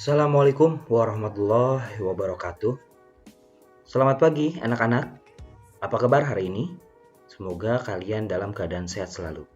Assalamualaikum warahmatullahi wabarakatuh. Selamat pagi anak-anak. Apa kabar hari ini? Semoga kalian dalam keadaan sehat selalu.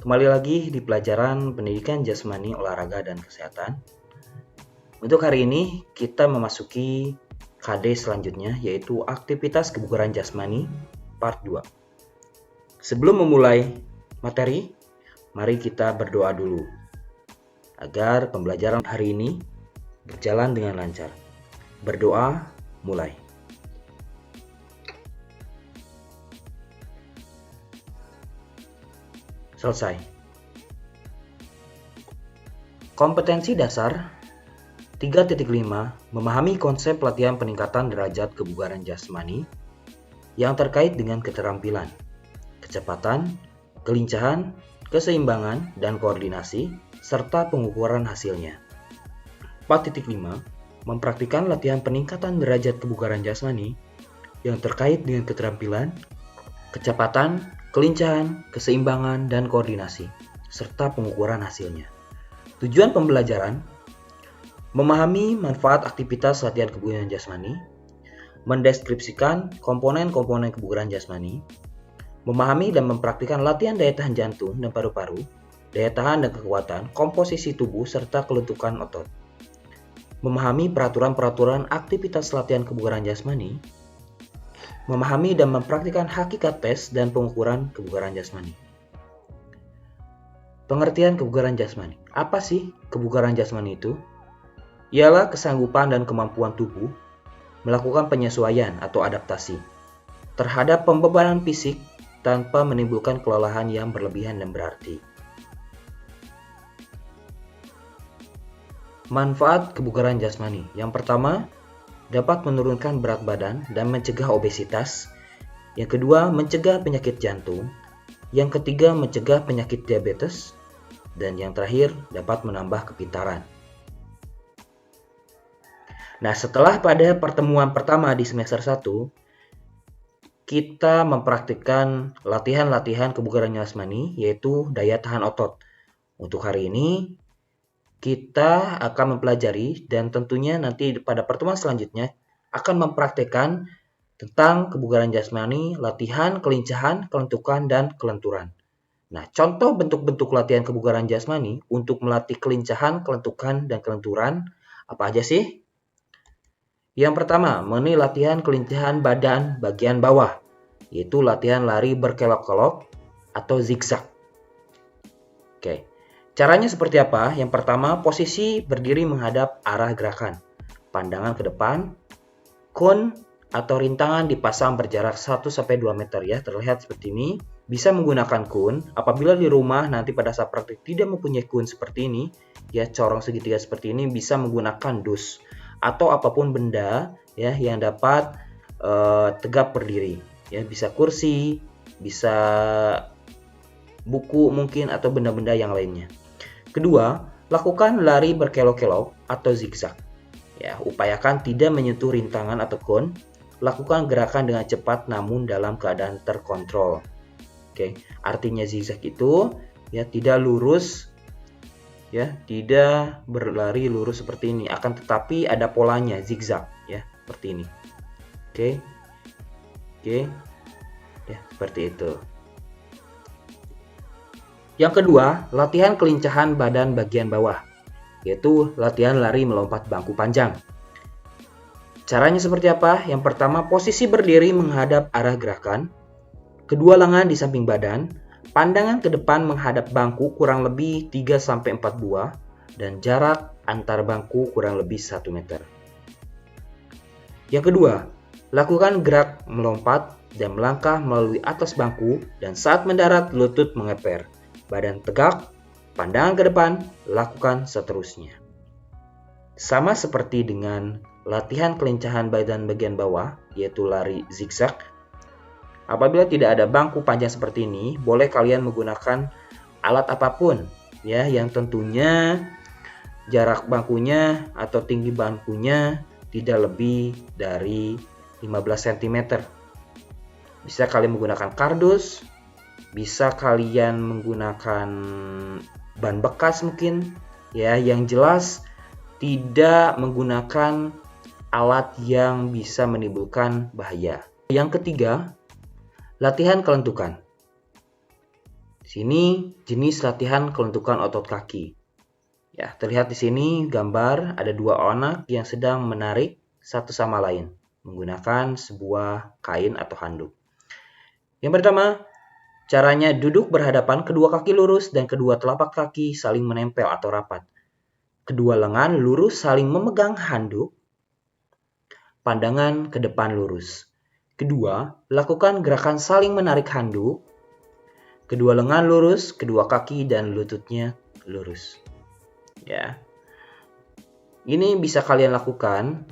Kembali lagi di pelajaran pendidikan jasmani, olahraga, dan kesehatan. Untuk hari ini kita memasuki KD selanjutnya, yaitu aktivitas kebugaran jasmani part 2. Sebelum memulai materi, mari kita berdoa dulu agar pembelajaran hari ini berjalan dengan lancar. Berdoa, mulai. Selesai. Kompetensi dasar 3.5 memahami konsep latihan peningkatan derajat kebugaran jasmani yang terkait dengan keterampilan, kecepatan, kelincahan, keseimbangan, dan koordinasi, serta pengukuran hasilnya. 4.5 mempraktikkan latihan peningkatan derajat kebugaran jasmani yang terkait dengan keterampilan, kecepatan, kelincahan, keseimbangan, dan koordinasi, serta pengukuran hasilnya. Tujuan pembelajaran: memahami manfaat aktivitas latihan kebugaran jasmani, mendeskripsikan komponen-komponen kebugaran jasmani, memahami dan mempraktikkan latihan daya tahan jantung dan paru-paru, daya tahan dan kekuatan, komposisi tubuh, serta kelentukan otot. Memahami peraturan-peraturan aktivitas latihan kebugaran jasmani, memahami dan mempraktikkan hakikat tes dan pengukuran kebugaran jasmani. Pengertian kebugaran jasmani. Apa sih kebugaran jasmani itu? Ialah kesanggupan dan kemampuan tubuh melakukan penyesuaian atau adaptasi terhadap pembebanan fisik tanpa menimbulkan kelelahan yang berlebihan dan berarti. Manfaat kebugaran jasmani. Yang pertama, dapat menurunkan berat badan dan mencegah obesitas. Yang kedua, mencegah penyakit jantung. Yang ketiga, mencegah penyakit diabetes. Dan yang terakhir, dapat menambah kepintaran. Nah, setelah pada pertemuan pertama di semester 1, kita mempraktikkan latihan-latihan kebugaran jasmani, yaitu daya tahan otot. Untuk hari ini, kita akan mempelajari dan tentunya nanti pada pertemuan selanjutnya akan mempraktikkan tentang kebugaran jasmani, latihan, kelincahan, kelentukan, dan kelenturan. Nah, contoh bentuk-bentuk latihan kebugaran jasmani untuk melatih kelincahan, kelentukan, dan kelenturan apa aja sih? Yang pertama, mengenai latihan kelincahan badan bagian bawah, yaitu latihan lari berkelok-kelok atau zigzag. Oke. Caranya seperti apa? Yang pertama, posisi berdiri menghadap arah gerakan. Pandangan ke depan, cone atau rintangan dipasang berjarak 1-2 meter ya, terlihat seperti ini. Bisa menggunakan cone. Apabila di rumah nanti pada saat praktik tidak mempunyai cone seperti ini, ya corong segitiga seperti ini, bisa menggunakan dus atau apapun benda ya yang dapat tegap berdiri. Ya, bisa kursi, bisa buku mungkin atau benda-benda yang lainnya. Kedua, lakukan lari berkelok-kelok atau zigzag. Ya, upayakan tidak menyentuh rintangan atau cone. Lakukan gerakan dengan cepat namun dalam keadaan terkontrol. Oke, artinya zigzag itu ya tidak lurus, ya tidak berlari lurus seperti ini, akan tetapi ada polanya zigzag ya, seperti ini. Oke, ya seperti itu. Yang kedua, latihan kelincahan badan bagian bawah, yaitu latihan lari melompat bangku panjang. Caranya seperti apa? Yang pertama, posisi berdiri menghadap arah gerakan, kedua lengan di samping badan, pandangan ke depan menghadap bangku kurang lebih 3-4 buah, dan jarak antar bangku kurang lebih 1 meter. Yang kedua, lakukan gerak melompat dan melangkah melalui atas bangku, dan saat mendarat lutut mengeper. Badan tegak, pandangan ke depan, lakukan seterusnya. Sama seperti dengan latihan kelincahan badan bagian bawah, yaitu lari zigzag. Apabila tidak ada bangku panjang seperti ini, boleh kalian menggunakan alat apapun ya, yang tentunya jarak bangkunya atau tinggi bangkunya tidak lebih dari 15 cm. Bisa kalian menggunakan kardus, bisa kalian menggunakan ban bekas mungkin, ya, yang jelas tidak menggunakan alat yang bisa menimbulkan bahaya. Yang ketiga, latihan kelentukan. Di sini jenis latihan kelentukan otot kaki. Ya, terlihat di sini gambar ada dua anak yang sedang menarik satu sama lain menggunakan sebuah kain atau handuk. Yang pertama, caranya duduk berhadapan, kedua kaki lurus dan kedua telapak kaki saling menempel atau rapat. Kedua lengan lurus saling memegang handuk, pandangan ke depan lurus. Kedua, lakukan gerakan saling menarik handuk. Kedua lengan lurus, kedua kaki dan lututnya lurus. Ya. Ini bisa kalian lakukan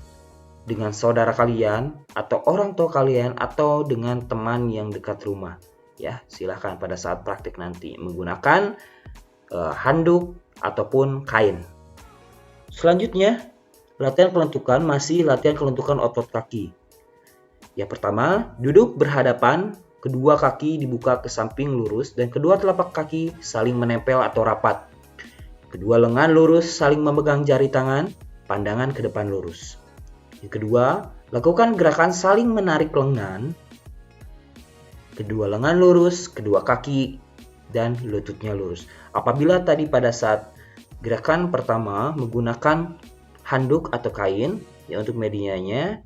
dengan saudara kalian atau orang tua kalian atau dengan teman yang dekat rumah. Ya, silahkan pada saat praktik nanti menggunakan handuk ataupun kain. Selanjutnya, latihan kelentukan masih latihan kelentukan otot kaki. Yang pertama, duduk berhadapan, kedua kaki dibuka ke samping lurus dan kedua telapak kaki saling menempel atau rapat. Kedua lengan lurus saling memegang jari tangan, pandangan ke depan lurus. Yang kedua, lakukan gerakan saling menarik lengan. Kedua lengan lurus, kedua kaki dan lututnya lurus. Apabila tadi pada saat gerakan pertama menggunakan handuk atau kain ya untuk medianya,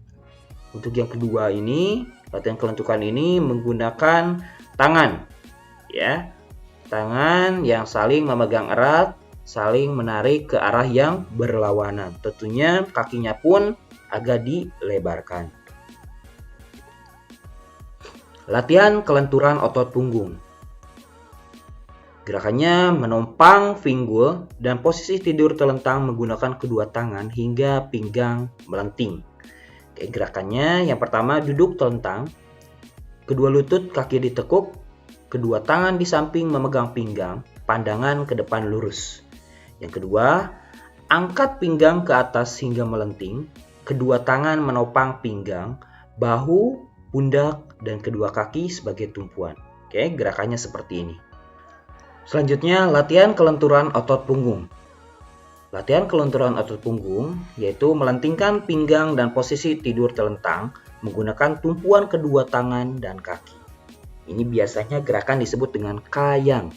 untuk yang kedua ini latihan kelentukan ini menggunakan tangan ya. Tangan yang saling memegang erat, saling menarik ke arah yang berlawanan. Tentunya kakinya pun agak dilebarkan. Latihan kelenturan otot punggung. Gerakannya menompang pinggul dan posisi tidur telentang menggunakan kedua tangan hingga pinggang melenting. Oke, gerakannya yang pertama duduk telentang, kedua lutut kaki ditekuk, kedua tangan di samping memegang pinggang, pandangan ke depan lurus. Yang kedua, angkat pinggang ke atas hingga melenting, kedua tangan menopang pinggang, bahu, pundak, dan kedua kaki sebagai tumpuan. Oke, gerakannya seperti ini. Selanjutnya, latihan kelenturan otot punggung. Latihan kelenturan otot punggung yaitu melentingkan pinggang dan posisi tidur telentang menggunakan tumpuan kedua tangan dan kaki. Ini biasanya gerakan disebut dengan kayang.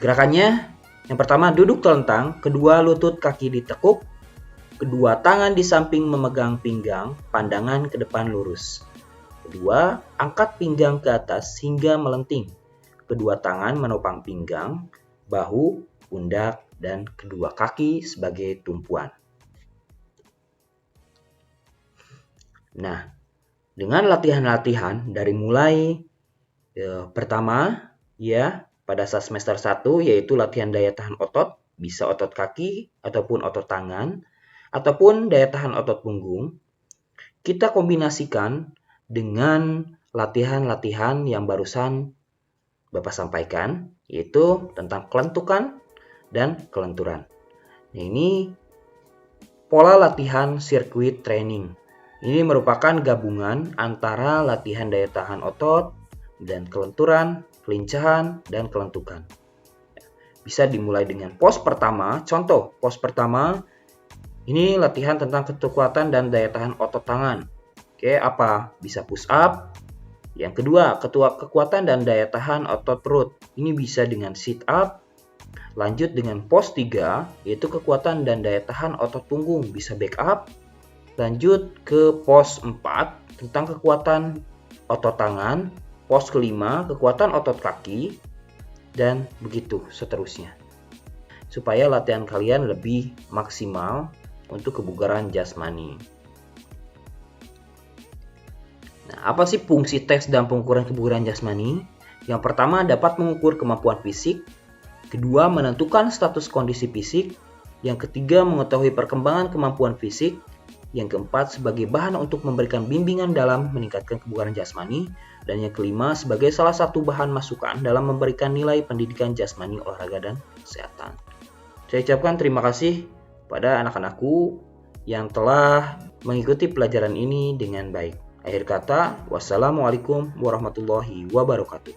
Gerakannya, yang pertama duduk telentang, kedua lutut kaki ditekuk, kedua tangan di samping memegang pinggang, pandangan ke depan lurus. Kedua, angkat pinggang ke atas hingga melenting. Kedua tangan menopang pinggang, bahu, pundak, dan kedua kaki sebagai tumpuan. Nah, dengan latihan-latihan dari mulai pertama ya pada saat semester 1 yaitu latihan daya tahan otot, bisa otot kaki ataupun otot tangan, ataupun daya tahan otot punggung, kita kombinasikan dengan latihan-latihan yang barusan Bapak sampaikan, yaitu tentang kelentukan dan kelenturan. Nah, ini pola latihan sirkuit training. Ini merupakan gabungan antara latihan daya tahan otot dan kelenturan, kelincahan, dan kelentukan. Bisa dimulai dengan pos pertama. Contoh, pos pertama ini latihan tentang kekuatan dan daya tahan otot tangan. Oke, apa? Bisa push up. Yang kedua, kekuatan dan daya tahan otot perut. Ini bisa dengan sit up. Lanjut dengan pos 3, yaitu kekuatan dan daya tahan otot punggung. Bisa back up. Lanjut ke pos 4, tentang kekuatan otot tangan. Pos kelima, kekuatan otot kaki. Dan begitu seterusnya. Supaya latihan kalian lebih maksimal untuk kebugaran jasmani. Nah, apa sih fungsi tes dan pengukuran kebugaran jasmani? Yang pertama, dapat mengukur kemampuan fisik. Kedua, menentukan status kondisi fisik. Yang ketiga, mengetahui perkembangan kemampuan fisik. Yang keempat, sebagai bahan untuk memberikan bimbingan dalam meningkatkan kebugaran jasmani. Dan yang kelima, sebagai salah satu bahan masukan dalam memberikan nilai pendidikan jasmani, olahraga, dan kesehatan. Saya ucapkan terima kasih pada anak-anakku yang telah mengikuti pelajaran ini dengan baik. Akhir kata, wassalamualaikum warahmatullahi wabarakatuh.